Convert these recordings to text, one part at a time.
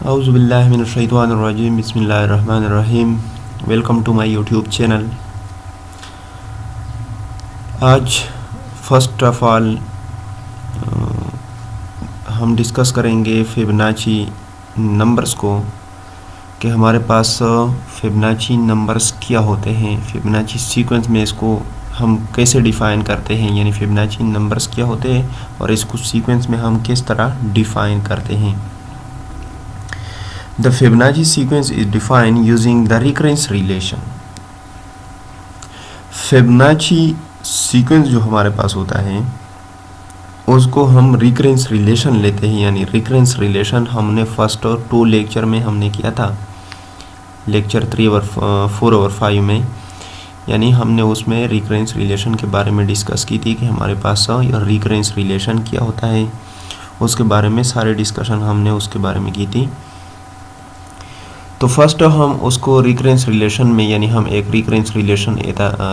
औज़ुबिल्लाहिमिनश्शैतानिर्रजीम बिस्मिल्लाहिर्रहमानिर्रहीम। Welcome to my YouTube channel. आज first of all हम डिस्कस करेंगे फिबोनाची नंबर्स को कि हमारे पास फिबोनाची नंबर्स क्या होते हैं, फिबोनाची सीक्वेंस में इसको हम कैसे डिफ़ाइन करते हैं, यानी फिबोनाची नंबर्स क्या होते हैं और इसको सीक्वेंस में हम किस तरह डिफ़ाइन करते हैं। The Fibonacci sequence is defined using the recurrence relation. Fibonacci sequence जो हमारे पास होता है उसको हम recurrence relation लेते हैं, यानी recurrence relation हमने फर्स्ट और 2 लेक्चर में हमने किया था, लेक्चर 3 और 4 और 5 में, यानी हमने उसमें recurrence relation के बारे में डिस्कस की थी कि हमारे पास recurrence relation क्या होता है, उसके बारे में सारे डिस्कशन हमने उसके बारे में की थी। तो फर्स्ट हम उसको रिकरेंस रिलेशन में, यानी हम एक रिकरेंस रिलेशन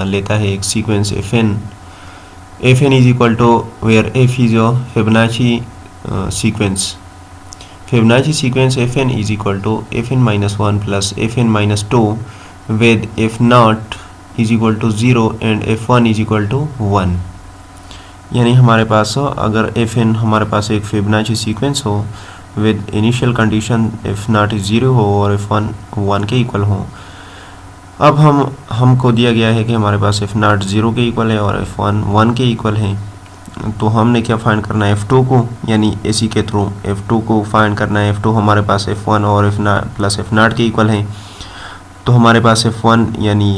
लेता है एक sequence F N is equal to where F is your Fibonacci sequence. Fibonacci sequence F N is equal to F N minus 1 plus F N minus 2 with F nought is equal to 0 and F one is equal to 1। यानी हमारे पास अगर F N हमारे पास एक Fibonacci sequence हो with initial condition F nought is 0 हो और एफ वन 1 के इक्वल हो। अब हमको दिया गया है कि हमारे पास एफ नॉट 0 के इक्वल है और एफ वन 1 के इक्वल है, तो हमने क्या फाइंड करना है, F2 को, यानी एसी के थ्रू F2 को फाइंड करना है। F2 हमारे पास F1 और F not plus F not के इक्वल है, तो हमारे पास F1 यानी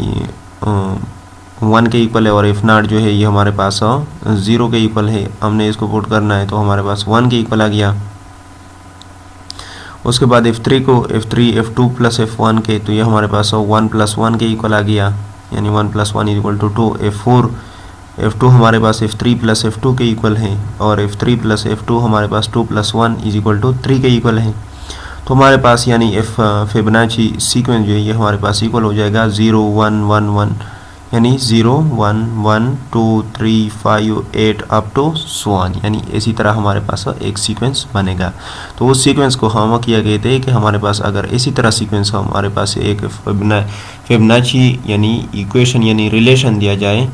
1 के इक्वल है और एफ नॉट जो है ये हमारे पास 0 के इक्वल है। हमने इसको पुट करना है तो हमारे पास 1 के इक्वल आ गया। उसके बाद F3 को F3 F2 प्लस F1 के, तो ये हमारे पास 1 प्लस 1 के इक्वल आ गया, यानी 1 plus 1 is equal to 2। F4 F2 हमारे पास F3 प्लस F2 के इक्वल है और F3 प्लस F2 हमारे पास 2 प्लस 1 इज इक्वल टू 3 के इक्वल है। तो हमारे पास यानी फिबोनाची सीक्वेंस जो है ये हमारे पास इक्वल हो जाएगा 0 1 1 1, यानी 0 1 1 2 3 5 8 अप टू सो ऑन, यानी इसी तरह हमारे पास एक सीक्वेंस बनेगा। तो उस सीक्वेंस को हम किया गए थे कि हमारे पास अगर इसी तरह सीक्वेंस हमारे पास एक फिबोनाची यानी इक्वेशन यानी रिलेशन दिया जाए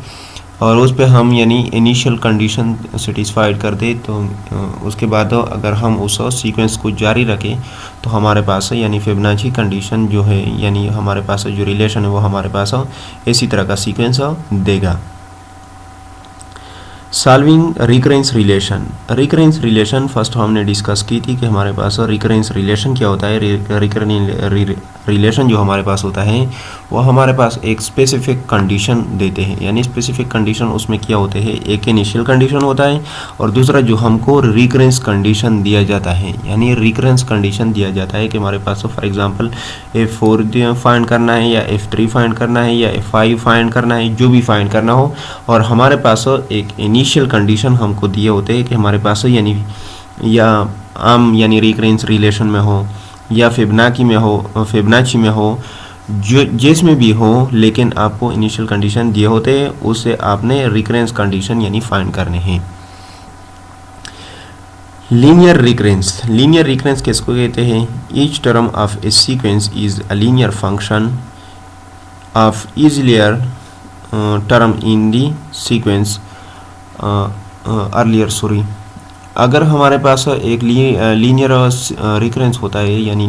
और उस पे हम यानी इनिशियल कंडीशन सेटिस्फाइड कर दे, तो उसके बाद अगर हम उस सीक्वेंस को जारी रखें तो हमारे पास यानी फिबोनाची कंडीशन जो है, यानी हमारे पास जो रिलेशन है वो हमारे पास इसी तरह का सीक्वेंस देगा। Solving recurrence relation. Recurrence relation first हमने डिस्कस की थी कि हमारे पास रिकरेंस रिलेशन क्या होता है। रिलेशन जो हमारे पास होता है वो हमारे पास एक स्पेसिफिक कंडीशन देते हैं, यानी स्पेसिफिक कंडीशन उसमें क्या होते हैं, एक इनिशियल कंडीशन होता है और दूसरा जो हमको रिकरेंस कंडीशन दिया जाता है, यानी रिकरेंस कंडीशन दिया जाता है कि हमारे पास फॉर एग्जांपल F4 फाइंड करना है या F3 फाइंड करना है या F5 फाइंड करना है, जो भी फाइंड करना हो, और हमारे पास एक इनिशियल कंडीशन हमको दिए होते हैं कि हमारे पास यानी या आम यानी रिकरेंस रिलेशन में हो या फिबोनाची में हो, जो जिसमें भी हो, लेकिन आपको इनिशियल कंडीशन दिए होते हैं, उससे आपने रिकरेंस कंडीशन यानी फाइंड करने हैं। लीनियर रिकरेंस किसको कहते हैं? Each term of a sequence is a linear function of earlier term in the sequence earlier. अगर हमारे पास एक लीनियर रिकरेंस होता है, यानी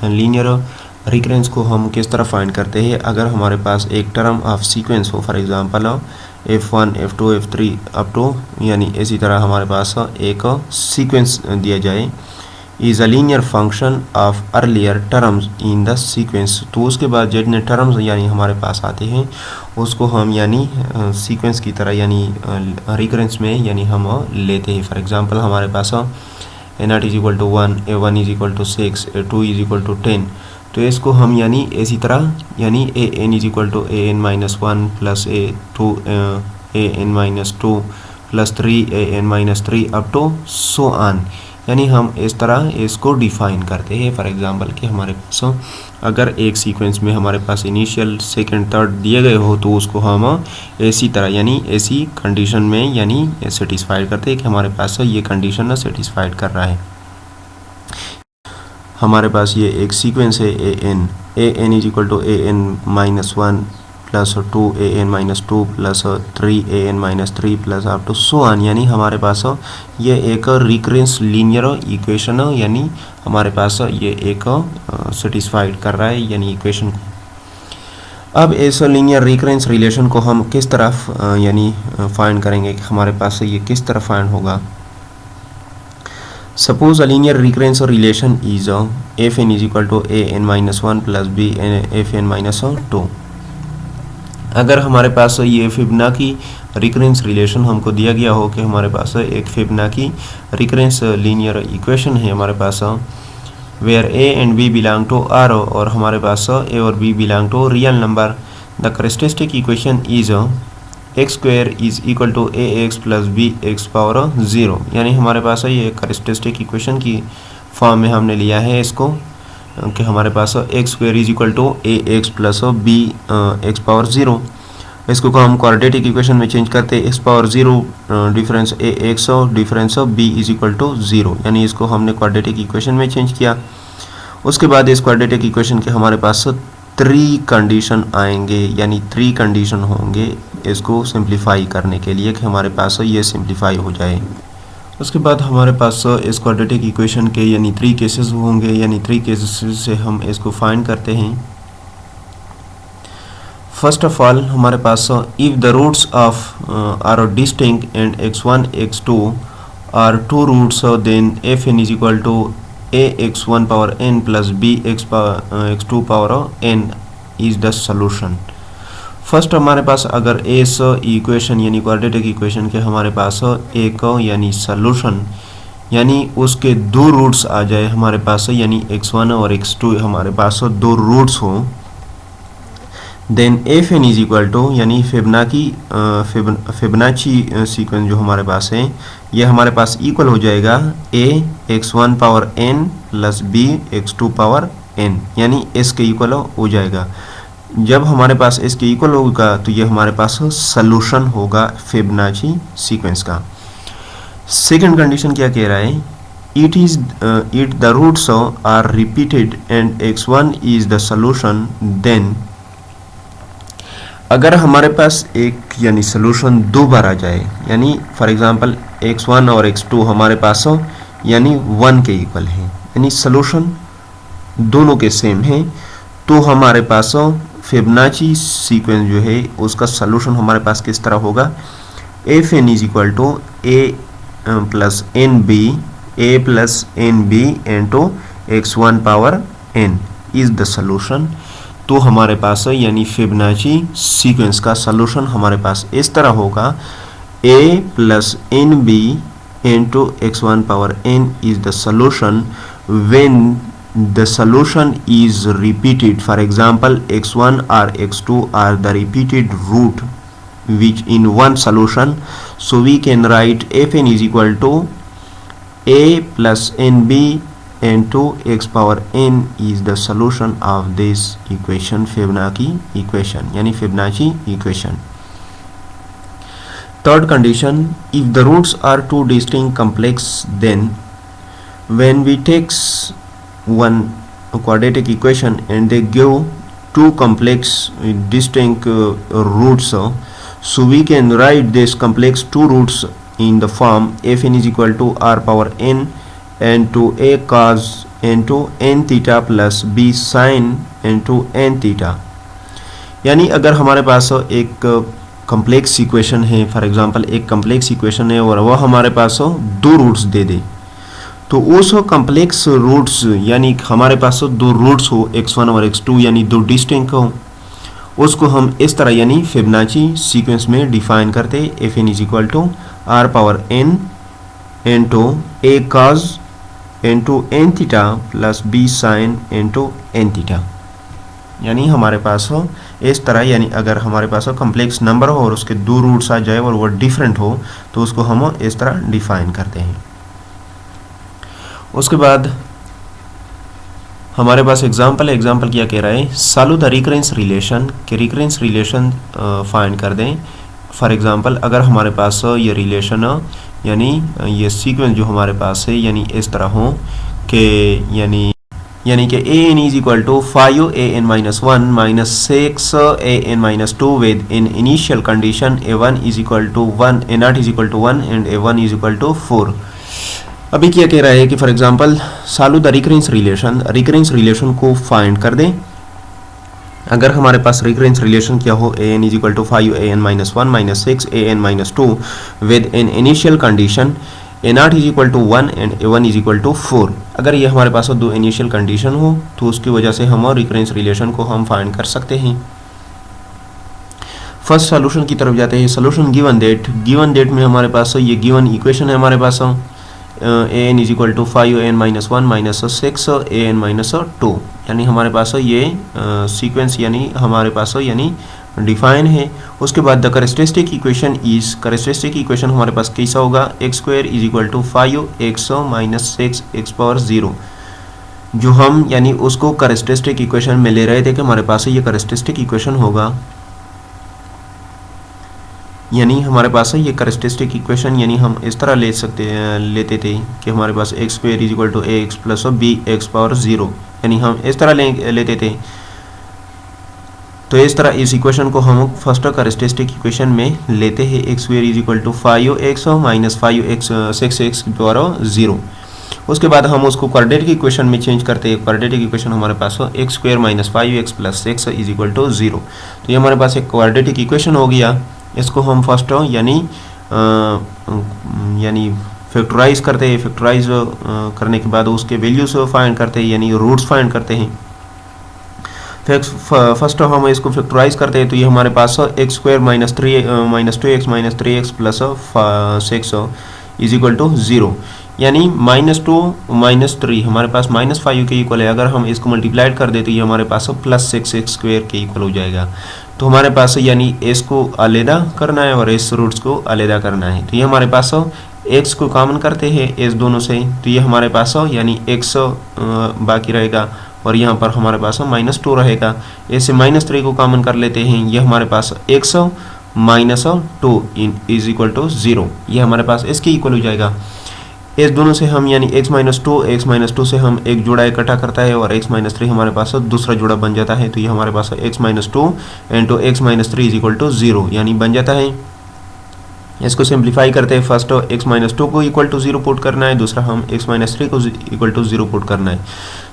लीनियर रिकरेंस को हम किस तरह फाइंड करते हैं, अगर हमारे पास एक टर्म ऑफ सीक्वेंस हो, for example F1 F2 F3 up to, यानी इसी तरह हमारे पास एक सीक्वेंस दिया जाए, is a linear function of earlier terms in the sequence, तो उसके बाद जितने टर्म्स यानी हमारे पास आते हैं उसको हम यानी सीक्वेंस की तरह यानी रिकरेंस में यानी हम लेते हैं। फॉर एग्जांपल हमारे पास A0 is equal to 1, A1 is equal to 6, A2 is equal to 10, तो इसको हम यानी इसी तरह यानी AN is equal to AN minus 1 plus A2 AN minus 2 plus 3 AN minus 3 up to so on, यानी हम इस तरह इसको डिफाइन करते हैं। फॉर एग्जांपल कि हमारे पास अगर एक सीक्वेंस में हमारे पास इनिशियल सेकंड थर्ड दिए गए हो तो उसको हम इसी तरह यानी ऐसी कंडीशन में यानी सेटिस्फाइड करते हैं कि हमारे पास ये कंडीशन सेटिस्फाइड कर रहा है। हमारे पास ये एक सीक्वेंस है A N is equal to A N minus one plus 2 A N minus 2 plus 3 A N minus 3 plus up to so on, यानी हमारे पास ये एक रिकरेंस लीनियर इक्वेशन यानी हमारे पास ये एक सेटिस्फाइड कर रहा है यानी इक्वेशन को। अब इस लीनियर रिकरेंस रिलेशन को हम किस तरह यानी फाइंड करेंगे कि हमारे पास ये किस तरह फाइंड होगा। Suppose a linear recurrence relation is F N is equal to A N minus one plus B F N minus 2। अगर हमारे पास ये फिबोनाची रिकरेंस रिलेशन हमको दिया गया हो कि हमारे पास एक फिबोनाची रिकरेंस लीनियर इक्वेशन है हमारे पास where A and B belong to R और हमारे पास ए और B belong to real number, the characteristic equation is X square is equal to A x plus B x power 0, यानी हमारे पास ये कैरेक्टरिस्टिक इक्वेशन की फॉर्म में हमने लिया है इसको कि हमारे पास x square is equal to A x plus B x power 0। इसको हम क्वाड्रेटिक इक्वेशन में चेंज करते X power 0 difference A X और difference B is equal to 0, यानी इसको हमने क्वाड्रेटिक इक्वेशन में चेंज किया। उसके बाद इस क्वाड्रेटिक इक्वेशन के हमारे पास 3 कंडीशन आएंगे यानी 3 कंडीशन होंगे इसको सिंप्लीफाई करने के लिए कि हमारे पास ये सिंप्लीफाई हो जाए। उसके बाद हमारे पास इस क्वाड्रेटिक इक्वेशन के यानी 3 केसेस होंगे, यानी 3 केसेस से हम इसको फाइंड करते हैं। फर्स्ट ऑफ ऑल हमारे पास if the roots of are distinct and x1 x2 are 2 roots then F N is equal to A x1 power n plus B x2 power n is the solution. First हमारे पास अगर इस equation यानी quadratic equation के हमारे पास एक यानी सोल्यूशन यानी उसके 2 रूट्स आ जाए हमारे पास यानी x1 और x2 हमारे पास 2 रूट्स हो, then F N is equal to यानी फिबोनाची सीक्वेंस जो हमारे पास है ये हमारे पास इक्वल हो जाएगा A x1 power n plus B x2 power n, यानी इसके इक्वल हो जाएगा। जब हमारे पास इसके इक्वल होगा तो ये हमारे पास सोल्यूशन होगा फिबोनाची सीक्वेंस का। सेकंड कंडीशन क्या कह रहा है, it the roots are repeated and x1 is the solution, then अगर हमारे पास एक यानी सोल्यूशन 2 बार आ जाए यानी फॉर एग्जांपल x1 और x2 हमारे पास यानी 1 के इक्वल है यानी सोल्यूशन दोनों के सेम है, तो हमारे पास फिबोनाची सीक्वेंस जो है उसका सोल्यूशन हमारे पास किस तरह होगा, F N is equal to A plus N B A plus N B into x1 power n is the solution. तो हमारे पास यानी फिबोनाची सीक्वेंस का सोल्यूशन हमारे पास इस तरह होगा a plus N B into x1 power n is the solution when the solution is repeated, for example x1 और x2 are the repeated root which in one solution, so we can write fn is equal to a plus nb into x power n is the solution of this equation, Fibonacci equation यानी Fibonacci equation। Third condition, if the roots are two distinct complex, then when we take one quadratic equation and they give two complex distinct roots, so we can write this complex two roots in the form fn is equal to r power n and to a cos into n theta plus b sin into n theta। यानी अगर हमारे पास एक complex equation है, for example एक complex equation है और वह हमारे पास 2 रूट्स दे दे, तो उस कम्प्लेक्स रूट्स यानी हमारे पास 2 रूट्स हो x1 और x2 यानी 2 डिस्टिंक्ट हो, उसको हम इस तरह यानी फिबोनाची सीक्वेंस में डिफाइन करते F N is equal to R power n into A cos into N theta plus B sine into N theta. यानी हमारे पास हो इस तरह, यानी अगर हमारे पास कम्प्लेक्स नंबर हो और उसके 2 रूट्स आ जाए और वो डिफरेंट हो तो उसको हम इस तरह डिफाइन करते हैं। उसके बाद हमारे पास एग्जाम्पल क्या कह रहा है, सॉल्व द रिकरेंस रिलेशन के रिकरेंस रिलेशन फाइंड कर दें। फॉर एग्जांपल अगर हमारे पास ये रिलेशन यानी ये सीक्वेंस जो हमारे पास है यानी इस तरह हो कि यानी यानी कि a N is equal to 5 A N minus 1 minus 6 A N minus 2 with in initial condition a one is equal to 1 a not is equal to 1 and A one is equal to 4। अभी क्या कह रहा है कि for example solve the recurrence relation को find कर दें। अगर हमारे पास रिकरेंस रिलेशन क्या हो, a N is equal to 5 A N minus 1 minus 6 A N minus 2 with in initial condition A not is equal to 1 and A one is equal to 4। अगर ये हमारे पास दो इनिशियल कंडीशन हो तो उसकी वजह से हम रिकरेंस रिलेशन को हम फाइंड कर सकते हैं। फर्स्ट सॉल्यूशन की तरफ जाते हैं। सॉल्यूशन गिवन डेट में हमारे पास ये गिवन इक्वेशन है हमारे पास a N is equal to 5 A N minus 1 minus 6 A N minus 2, यानी हमारे पास ये सीक्वेंस यानी हमारे पास यानी डिफाइन है। उसके बाद द कैरेक्टरिस्टिक इक्वेशन हमारे पास कैसा होगा, X square is equal to 5x minus 6x power 0, जो हम यानी उसको कैरेक्टरिस्टिक इक्वेशन में ले रहे थे कि हमारे पास ये कैरेक्टरिस्टिक इक्वेशन होगा, यानी हमारे पास ये कैरेक्टरिस्टिक इक्वेशन यानी हम इस तरह लेते थे कि हमारे पास x square is equal to A x plus B x power 0, यानी हम इस तरह लेते थे। तो इस तरह इस इक्वेशन को हम फर्स्ट कैरेक्टरिस्टिक इक्वेशन में लेते हैं, X square is equal to 5x minus 5x 6x power 0। उसके बाद हम उसको क्वाड्रेटिक इक्वेशन में चेंज करते हैं। क्वाड्रेटिक इक्वेशन हमारे पास हो X square minus 5x plus 6 is equal to 0। तो ये हमारे पास एक क्वाड्रेटिक इक्वेशन हो गया। इसको हम फर्स्ट यानी फैक्टराइज करते हैं। फैक्टराइज करने के बाद उसके वैल्यूज फाइंड करते हैं, यानी रूट्स फाइंड करते हैं। फर्स्ट हम इसको फैक्टराइज करते हैं तो ये हमारे पास x square minus 2x minus 3x plus 6 is equal to 0, यानी -2 -3 हमारे पास -5 के इक्वल है। अगर हम इसको मल्टीप्लाइड कर दे तो ये हमारे पास प्लस 6x स्क्वायर के इक्वल हो जाएगा। तो हमारे पास यानी इसको अलहदा करना है और इस रूट्स को अलहदा करना है। तो ये हमारे पास x को कॉमन करते हैं इस दोनों से, तो ये हमारे पास यानी x बाकी रहेगा और यहाँ पर हमारे पास -2 रहेगा। ऐसे -3 को कॉमन कर लेते हैं, ये हमारे पास x minus 2 is equal to 0, ये हमारे पास इसके इक्वल हो जाएगा। इस दोनों से हम यानी x माइनस 2 से हम एक जोड़ा इकट्ठा करता है और x माइनस 3 हमारे पास दूसरा जोड़ा बन जाता है। तो ये हमारे पास x minus 2 into x minus 3 is equal to 0 यानी बन जाता है। इसको सिंप्लीफाई करते हैं। फर्स्ट x माइनस 2 को इक्वल टू 0 पुट करना है, दूसरा हम x माइनस 3 को इक्वल टू 0 पुट करना है।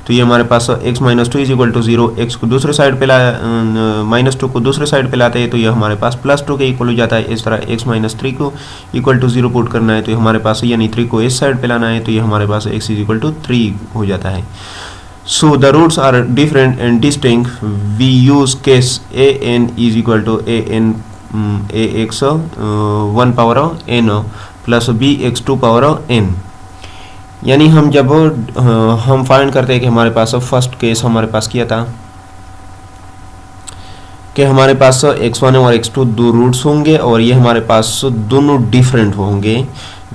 तो ये हमारे पास x minus 2 is equal to 0, x को दूसरे साइड पे -2 को दूसरे साइड पे लाते हैं तो ये हमारे पास +2 के इक्वल हो जाता है। इस तरह x माइनस 3 को इक्वल टू 0 पुट करना है तो ये हमारे पास यानी 3 को इस साइड पे लाना है तो ये हमारे पास x इज इक्वल टू 3 हो जाता है। So the roots are different and distinct. We use case a n is equal to ax 1 power n plus bx 2 power n, यानी हम जब हम फाइंड करते हैं कि हमारे पास फर्स्ट केस हमारे पास किया था कि हमारे पास x1 और x2 दो रूट्स होंगे और ये हमारे पास दोनों डिफरेंट होंगे।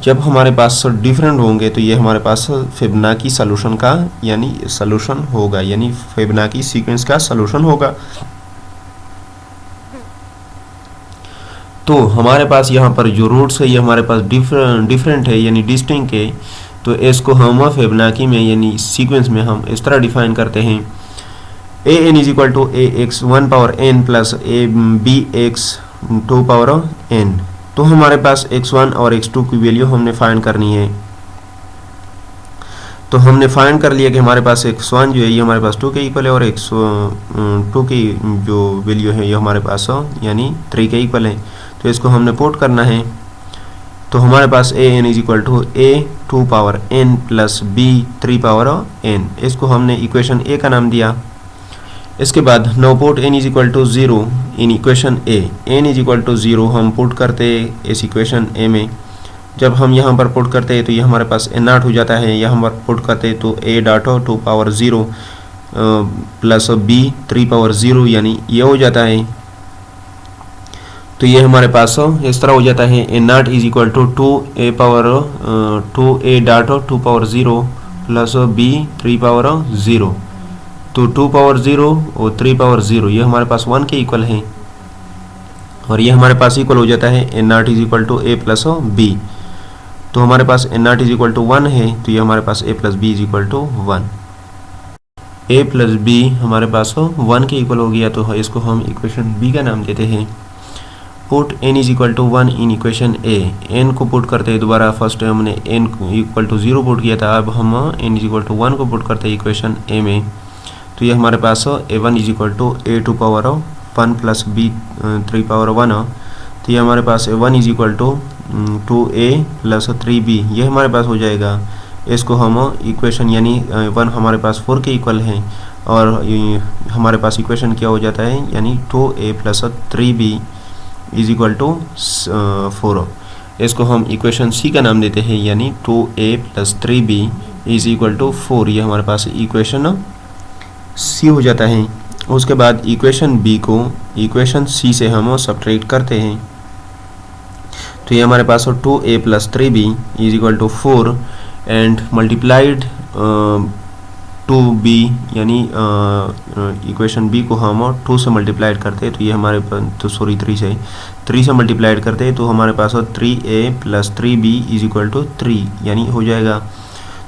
जब हमारे पास डिफरेंट होंगे तो ये हमारे पास फिबोनाची सॉल्यूशन का यानी सॉल्यूशन होगा, यानी फिबोनाची सीक्वेंस का सॉल्यूशन होगा। तो हमारे पास यहाँ पर जो रूट्स है ये हमारे पास डिफरेंट है यानी डिस्टिंक्ट है। तो इसको हम फिबोनाची में यानी सीक्वेंस में हम इस तरह डिफाइन करते हैं, a N is equal to A x 1 power n plus a b x 2 power n। तो हमारे पास x1 और x2 की वैल्यू हमने फाइंड करनी है। तो हमने फाइंड कर लिया कि हमारे पास x1 जो है ये हमारे पास 2 के इक्वल है और x2 की जो वैल्यू है ये हमारे पास यानी 3 के इक्वल है। तो इसको हमने पुट करना है। तो हमारे पास a N is equal to a 2 power n plus b 3 power n, इसको हमने इक्वेशन ए का नाम दिया। इसके बाद now put n is equal to 0 in equation A. n is equal to 0 हम पुट करते इस इक्वेशन ए में। जब हम यहाँ पर पुट करते हैं तो ये हमारे पास n नॉट हो जाता है। यहाँ पर पुट करते तो a dot 2 power 0 plus b 3 power 0 यानी ये हो जाता है। तो ये हमारे पास इस तरह हो जाता है, a not is equal to 2a power 2a dot 2 power 0 plus b 3 power 0। तो 2 पावर 0 और 3 पावर 0 ये हमारे पास 1 के इक्वल है और ये हमारे पास इक्वल हो जाता है a not is equal to a plus b। तो हमारे पास a not is equal to 1 है तो ये हमारे पास a plus b is equal to 1। A plus b हमारे पास 1 के इक्वल हो गया, तो इसको हम इक्वेशन बी का नाम देते हैं। Put n is equal to 1 in equation A, n को पुट करते हैं दोबारा, फर्स्ट हमने n इक्वल टू 0 पुट किया था, अब हम n इज इक्वल टू 1 को पुट करते हैं इक्वेशन ए में। तो ये हमारे पास a1 is equal to a2 power 1 plus b3 power 1। तो ये हमारे पास a1 is equal to 2a plus 3b ये हमारे पास हो जाएगा। इसको हम इक्वेशन यानी 1 हमारे पास 4 के इक्वल है, और हमारे पास इक्वेशन क्या हो जाता है, यानी 2a plus 3b is equal to 4। इसको हम इक्वेशन सी का नाम देते हैं, यानी 2a plus 3b is equal to 4। ये हमारे पास इक्वेशन सी हो जाता है। उसके बाद इक्वेशन बी को इक्वेशन सी से हम सब्ट्रैक्ट करते हैं, तो ये हमारे पास 2a plus 3b is equal to 4 and multiplied 2b, यानी इक्वेशन बी को हम 2 से मल्टीप्लाइड करते हैं, तो ये हमारे तो सॉरी 3 से मल्टीप्लाइड करते हैं, तो हमारे पास 3a plus 3b is equal to 3 यानी हो जाएगा।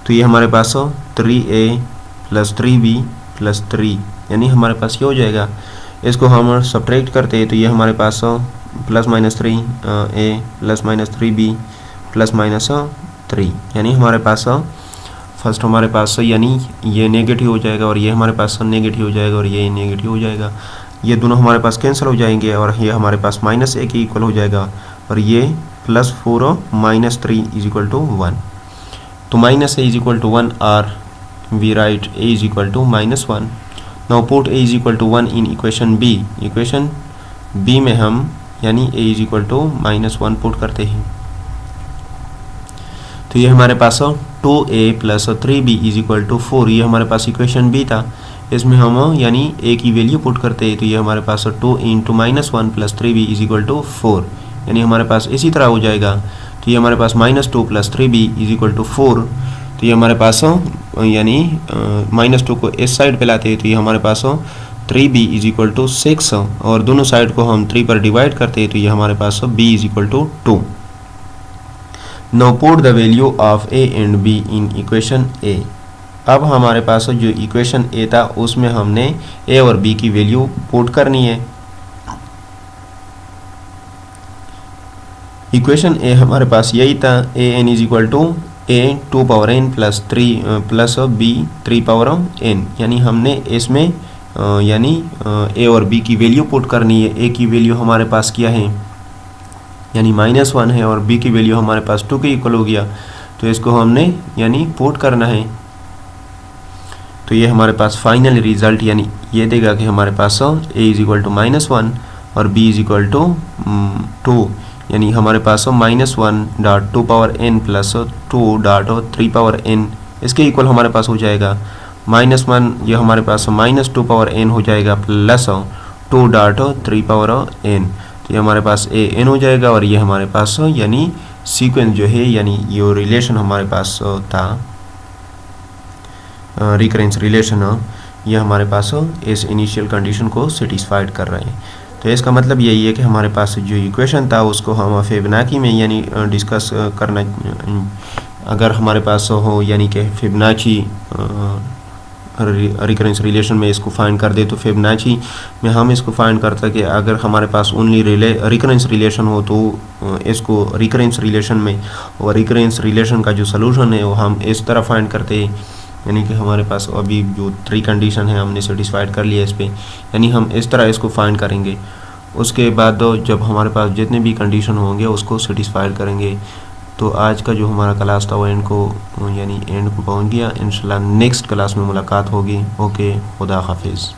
तो ये हमारे पास 3a प्लस 3b प्लस 3 यानी हमारे पास ये हो जाएगा। इसको हम सब्ट्रैक्ट करते हैं, तो ये हमारे पास plus minus 3a plus minus 3b plus minus 3 यानी हमारे पास फर्स्ट हमारे पास यानी ये नेगेटिव हो जाएगा, और ये हमारे पास नेगेटिव हो जाएगा, और ये नेगेटिव हो जाएगा। ये दोनों हमारे पास कैंसिल हो जाएंगे, और ये हमारे पास माइनस a के इक्वल हो जाएगा, और ये plus 4 minus 3 is equal to 1। तो minus a is equal to 1 or we write a is equal to minus 1. Now put a is equal to 1 in equation b. Equation b में हम यानी a is equal to minus 1 put करते हैं, तो ये हमारे पास 2a plus 3b is equal to 4 ये हमारे पास इक्वेशन b था। इसमें हम यानी a की वैल्यू पुट करते हैं, तो ये हमारे पास 2 into minus 1 plus 3b is equal to 4 यानी हमारे पास इसी तरह हो जाएगा। तो ये हमारे पास -2 plus 3b is equal to 4। तो ये हमारे पास यानी -2 को इस साइड पे लाते हैं, तो ये हमारे पास 3b इज इक्वल टू 6, और दोनों साइड को हम 3 पर डिवाइड करते हैं, तो ये हमारे पास b is equal to 2। Now put the value of a and b in equation a। अब हमारे पास जो इक्वेशन a था उसमें हमने a और b की वैल्यू पुट करनी है। इक्वेशन a हमारे पास यही था, a n is equal to a 2 power n plus 3 plus b 3 power n, यानी हमने इसमें यानी a और b की वैल्यू पुट करनी है। a की वैल्यू हमारे पास क्या है, यानी -1 है, और b की वैल्यू हमारे पास 2 के इक्वल हो गया, तो इसको हमने यानी पुट करना है। तो ये हमारे पास फाइनल रिजल्ट यानी ये देगा कि हमारे पास a इज इक्वल टू -1 और b इज इक्वल टू 2, यानी हमारे पास -1.2 power n plus 2.3 power n इसके इक्वल हमारे पास हो जाएगा। -1 ये हमारे पास -2 पावर n हो जाएगा प्लस 2.3 पावर n, तो ये हमारे पास a n हो जाएगा, और ये हमारे पास यानी सीक्वेंस जो है यानी ये रिलेशन हमारे पास था रिकरेंस रिलेशन, ये हमारे पास इस इनिशियल कंडीशन को सेटिस्फाइड कर रहे हैं। तो इसका मतलब यही है कि हमारे पास जो इक्वेशन था उसको हम फिबोनाची में यानी डिस्कस करना, अगर हमारे पास हो यानी कि फिबोनाची रिकरेंस रिलेशन में इसको फाइंड कर दे, तो फिबोनाची में हम इसको फाइंड करते कि अगर हमारे पास ओनली रिकरेंस रिलेशन हो तो इसको रिकरेंस रिलेशन में, और रिकरेंस रिलेशन का जो सलूशन है वो हम इस तरह फाइंड करते हैं, यानी कि हमारे पास अभी जो 3 कंडीशन है हमने सेटिस्फाइड कर लिया इस पर, यानी हम इस तरह इसको फाइंड करेंगे। उसके बाद जब हमारे पास जितने भी कंडीशन होंगे उसको सेटिस्फाइड करेंगे। तो आज का जो हमारा क्लास था वो एंड को यानी एंड को पहुंच गया। इंशाल्लाह नेक्स्ट क्लास में मुलाकात होगी। ओके, खुदा हाफिज़।